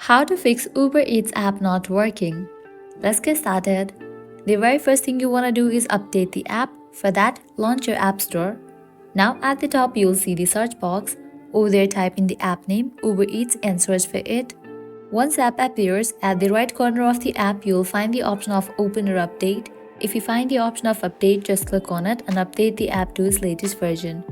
How to fix Uber Eats app not working? Let's get started. The very first thing you want to do is update the app. For that, launch your app store. Now at the top you'll see the search box. Over there type in the app name Uber Eats and search for it. Once app appears, at the right corner of the app you'll find the option of open or update. If you find the option of update, just click on it and update the app to its latest version.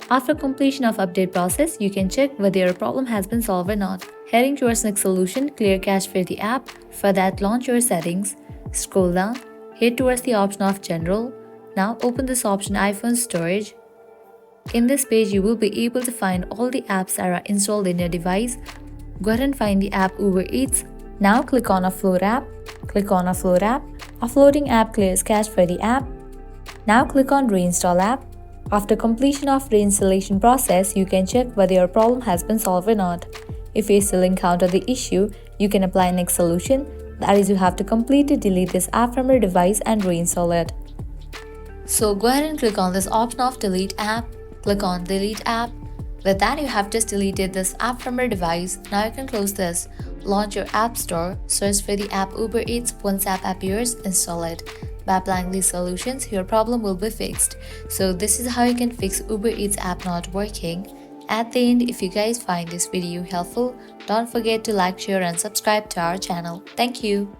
After completion of update process, you can check whether your problem has been solved or not. Heading towards next solution, clear cache for the app. For that, launch your settings. Scroll down, head towards the option of general. Now open this option iPhone storage. In this page, you will be able to find all the apps that are installed in your device. Go ahead and find the app Uber Eats. Now click on Offload app. Click on Offload app. Offloading app clears cache for the app. Now click on Reinstall app. After completion of reinstallation process, you can check whether your problem has been solved or not. If you still encounter the issue, you can apply next solution. That is, you have to completely delete this app from your device and reinstall it. So go ahead and click on this option of delete app. Click on delete app. With that, you have just deleted this app from your device. Now you can close this. Launch your app store. Search for the app Uber Eats. Once app appears, install it. By applying these solutions, your problem will be fixed. So this is how you can fix Uber Eats app not working. At the end, if you guys find this video helpful, don't forget to like, share and subscribe to our channel. Thank you.